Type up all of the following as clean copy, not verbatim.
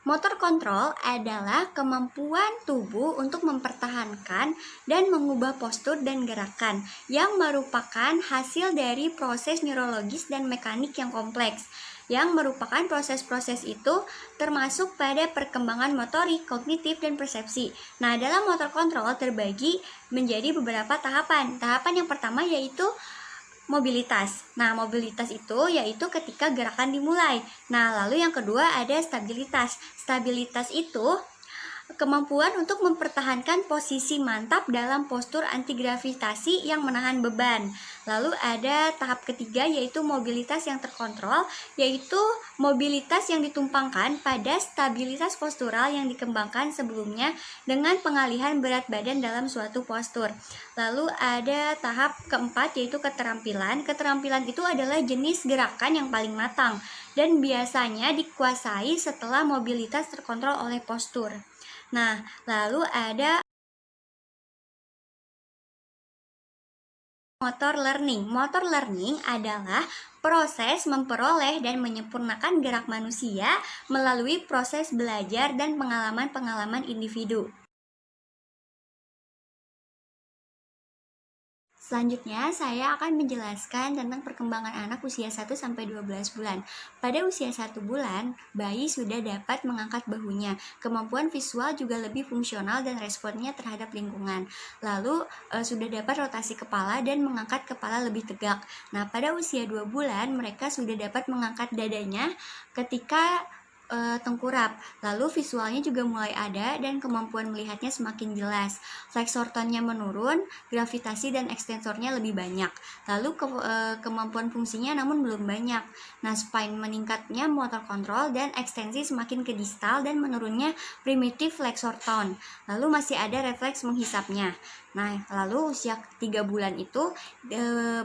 Motor kontrol adalah kemampuan tubuh untuk mempertahankan dan mengubah postur dan gerakan yang merupakan hasil dari proses neurologis dan mekanik yang kompleks. Yang merupakan proses-proses itu termasuk pada perkembangan motorik, kognitif, dan persepsi. Nah, dalam motor kontrol terbagi menjadi beberapa tahapan. Tahapan yang pertama yaitu mobilitas. Nah, mobilitas itu yaitu ketika gerakan dimulai. Nah, lalu yang kedua ada stabilitas. Stabilitas itu kemampuan untuk mempertahankan posisi mantap dalam postur antigravitasi yang menahan beban. Lalu ada tahap ketiga yaitu mobilitas yang terkontrol, yaitu mobilitas yang ditumpangkan pada stabilitas postural yang dikembangkan sebelumnya dengan pengalihan berat badan dalam suatu postur. Lalu ada tahap keempat yaitu keterampilan. Keterampilan itu adalah jenis gerakan yang paling matang dan biasanya dikuasai setelah mobilitas terkontrol oleh postur. Nah, lalu ada motor learning. Motor learning adalah proses memperoleh dan menyempurnakan gerak manusia melalui proses belajar dan pengalaman-pengalaman individu. Selanjutnya, saya akan menjelaskan tentang perkembangan anak usia 1-12 bulan. Pada usia 1 bulan, bayi sudah dapat mengangkat bahunya. Kemampuan visual juga lebih fungsional dan responnya terhadap lingkungan. Lalu, sudah dapat rotasi kepala dan mengangkat kepala lebih tegak. Nah, pada usia 2 bulan, mereka sudah dapat mengangkat dadanya ketika tengkurap. Lalu visualnya juga mulai ada dan kemampuan melihatnya semakin jelas. Flexor tonnya menurun, gravitasi dan ekstensornya lebih banyak. Lalu kemampuan fungsinya namun belum banyak. Nah, spine meningkatnya motor kontrol dan ekstensi semakin ke distal dan menurunnya primitif flexor tone. Lalu masih ada refleks menghisapnya. Nah, lalu usia 3 bulan itu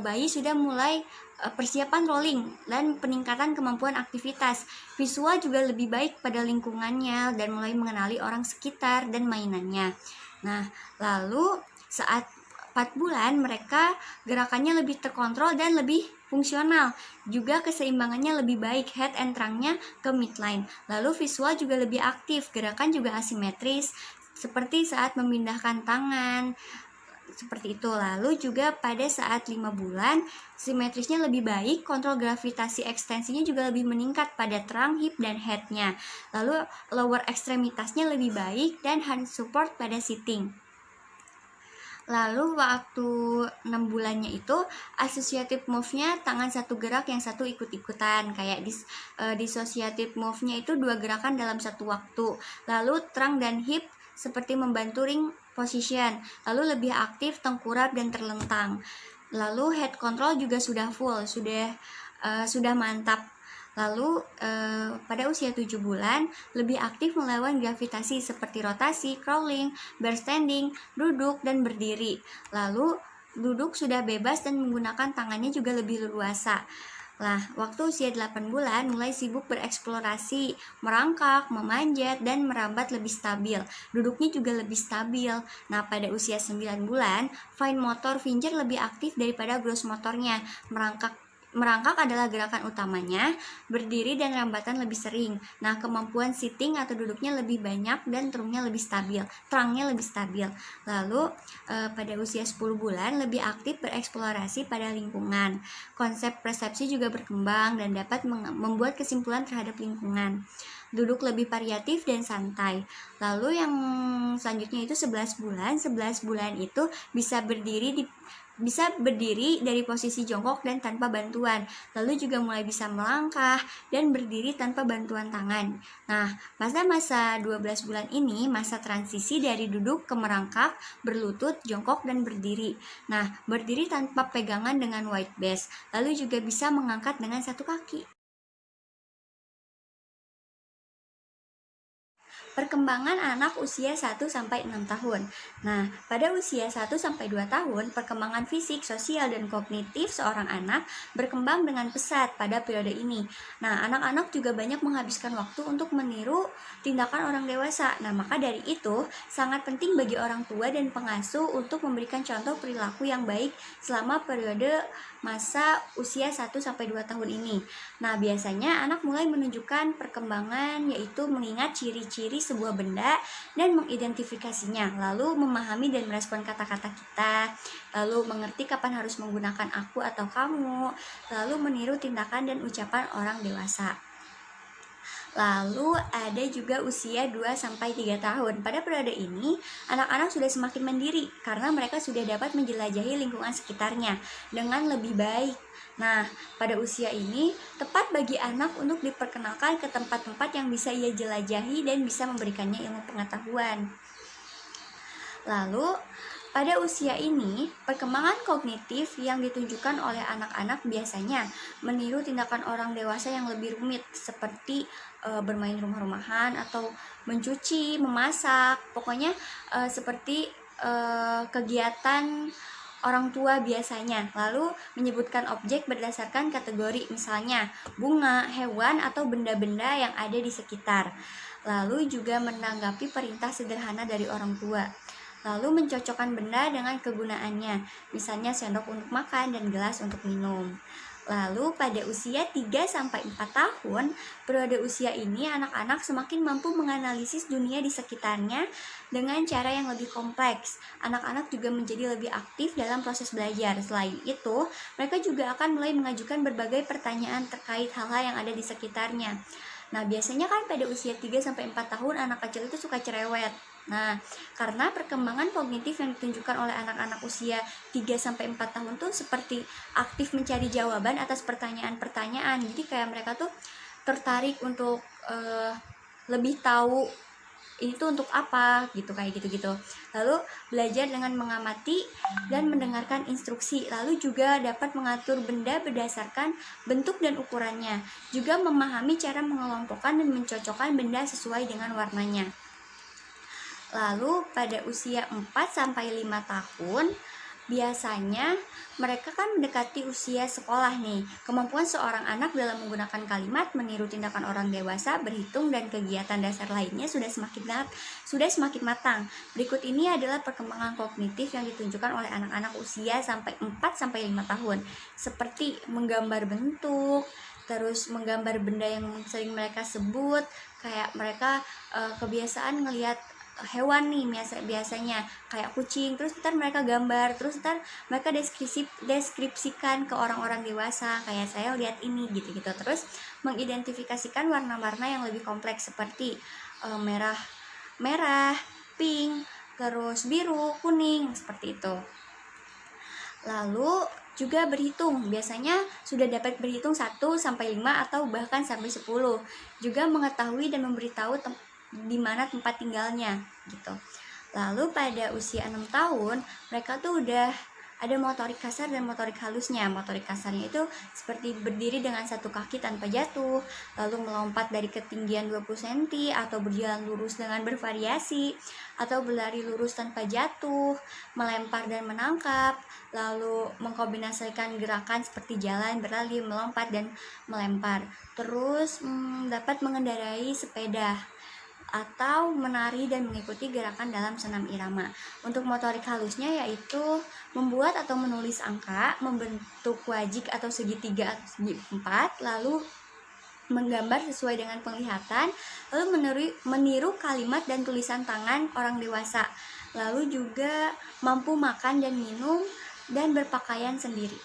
bayi sudah mulai persiapan rolling dan peningkatan kemampuan aktivitas. Visual juga lebih baik pada lingkungannya dan mulai mengenali orang sekitar dan mainannya. Nah, lalu saat 4 bulan mereka gerakannya lebih terkontrol dan lebih fungsional. Juga keseimbangannya lebih baik, head and trunk-nya ke midline. Lalu visual juga lebih aktif, gerakan juga asimetris seperti saat memindahkan tangan, seperti itu. Lalu juga pada saat 5 bulan simetrisnya lebih baik, kontrol gravitasi ekstensinya juga lebih meningkat pada trunk, hip, dan headnya. Lalu lower ekstremitasnya lebih baik dan hand support pada sitting. Lalu waktu 6 bulannya itu associative move-nya tangan satu gerak yang satu ikut-ikutan, kayak dissociative move-nya itu 2 gerakan dalam satu waktu. Lalu trunk dan hip seperti membantu ring position, lalu lebih aktif tengkurap dan terlentang. Lalu head control juga sudah full, sudah mantap. Lalu pada usia 7 bulan lebih aktif melawan gravitasi seperti rotasi, crawling, bear standing, duduk, dan berdiri. Lalu duduk sudah bebas dan menggunakan tangannya juga lebih leluasa. Nah, waktu usia 8 bulan mulai sibuk bereksplorasi, merangkak, memanjat, dan merambat lebih stabil. Duduknya juga lebih stabil. Nah, pada usia 9 bulan, fine motor finger lebih aktif daripada gross motornya. Merangkak adalah gerakan utamanya, berdiri dan rambatan lebih sering. Nah, kemampuan sitting atau duduknya lebih banyak dan trungnya lebih stabil. Lalu, pada usia 10 bulan lebih aktif bereksplorasi pada lingkungan. Konsep persepsi juga berkembang dan dapat membuat kesimpulan terhadap lingkungan. Duduk lebih variatif dan santai. Lalu yang selanjutnya itu 11 bulan. 11 bulan itu bisa berdiri dari posisi jongkok dan tanpa bantuan. Lalu juga mulai bisa melangkah dan berdiri tanpa bantuan tangan. Nah, masa 12 bulan ini masa transisi dari duduk ke merangkak, berlutut, jongkok, dan berdiri. Nah, berdiri tanpa pegangan dengan wide base. Lalu juga bisa mengangkat dengan satu kaki. Perkembangan anak usia 1-6 tahun. Nah, pada usia 1-2 tahun, perkembangan fisik, sosial, dan kognitif seorang anak berkembang dengan pesat pada periode ini. Nah, anak-anak juga banyak menghabiskan waktu untuk meniru tindakan orang dewasa. Nah, maka dari itu, sangat penting bagi orang tua dan pengasuh untuk memberikan contoh perilaku yang baik selama periode masa usia 1-2 tahun ini. Nah, biasanya anak mulai menunjukkan perkembangan yaitu mengingat ciri-ciri sebuah benda dan mengidentifikasinya, lalu memahami dan merespon kata-kata kita, lalu mengerti kapan harus menggunakan aku atau kamu, lalu meniru tindakan dan ucapan orang dewasa. Lalu ada juga usia 2-3 tahun. Pada periode ini, anak-anak sudah semakin mandiri karena mereka sudah dapat menjelajahi lingkungan sekitarnya dengan lebih baik. Nah, pada usia ini tepat bagi anak untuk diperkenalkan ke tempat-tempat yang bisa ia jelajahi dan bisa memberikannya ilmu pengetahuan. Lalu, pada usia ini, perkembangan kognitif yang ditunjukkan oleh anak-anak biasanya meniru tindakan orang dewasa yang lebih rumit seperti bermain rumah-rumahan atau mencuci, memasak, pokoknya seperti kegiatan orang tua biasanya. Lalu menyebutkan objek berdasarkan kategori, misalnya bunga, hewan, atau benda-benda yang ada di sekitar. Lalu juga menanggapi perintah sederhana dari orang tua. Lalu mencocokkan benda dengan kegunaannya, misalnya sendok untuk makan dan gelas untuk minum. Lalu pada usia 3-4 tahun, periode usia ini anak-anak semakin mampu menganalisis dunia di sekitarnya dengan cara yang lebih kompleks. Anak-anak juga menjadi lebih aktif dalam proses belajar. Selain itu, mereka juga akan mulai mengajukan berbagai pertanyaan terkait hal-hal yang ada di sekitarnya. Nah, biasanya kan pada usia 3-4 tahun anak kecil itu suka cerewet. Nah, karena perkembangan kognitif yang ditunjukkan oleh anak-anak usia 3-4 tahun tuh seperti aktif mencari jawaban atas pertanyaan-pertanyaan. Jadi kayak mereka tuh tertarik untuk lebih tahu ini tuh untuk apa gitu, kayak gitu-gitu. Lalu belajar dengan mengamati dan mendengarkan instruksi. Lalu juga dapat mengatur benda berdasarkan bentuk dan ukurannya. Juga memahami cara mengelompokkan dan mencocokkan benda sesuai dengan warnanya. Lalu pada usia 4-5 tahun, biasanya mereka kan mendekati usia sekolah nih. Kemampuan seorang anak dalam menggunakan kalimat, meniru tindakan orang dewasa, berhitung, dan kegiatan dasar lainnya sudah semakin matang. Berikut ini adalah perkembangan kognitif yang ditunjukkan oleh anak-anak usia sampai 4-5 tahun. Seperti menggambar bentuk, terus menggambar benda yang sering mereka sebut, kayak mereka kebiasaan ngelihat hewan nih biasanya kayak kucing, terus ntar mereka gambar, terus ntar mereka deskripsikan ke orang-orang dewasa, kayak saya lihat ini gitu-gitu. Terus mengidentifikasikan warna-warna yang lebih kompleks seperti merah, pink, terus biru, kuning, seperti itu. Lalu juga berhitung, biasanya sudah dapat berhitung 1-5 atau bahkan sampai 10. Juga mengetahui dan memberitahu di mana tempat tinggalnya gitu. Lalu pada usia 6 tahun, mereka tuh udah ada motorik kasar dan motorik halusnya. Motorik kasarnya itu seperti berdiri dengan satu kaki tanpa jatuh, lalu melompat dari ketinggian 20 cm, atau berjalan lurus dengan bervariasi, atau berlari lurus tanpa jatuh, melempar dan menangkap, lalu mengkombinasikan gerakan seperti jalan, berlari, melompat, dan melempar. Terus dapat mengendarai sepeda atau menari dan mengikuti gerakan dalam senam irama. Untuk motorik halusnya yaitu membuat atau menulis angka, membentuk wajik atau segitiga atau segi empat, lalu menggambar sesuai dengan penglihatan, lalu meniru kalimat dan tulisan tangan orang dewasa, lalu juga mampu makan dan minum dan berpakaian sendiri.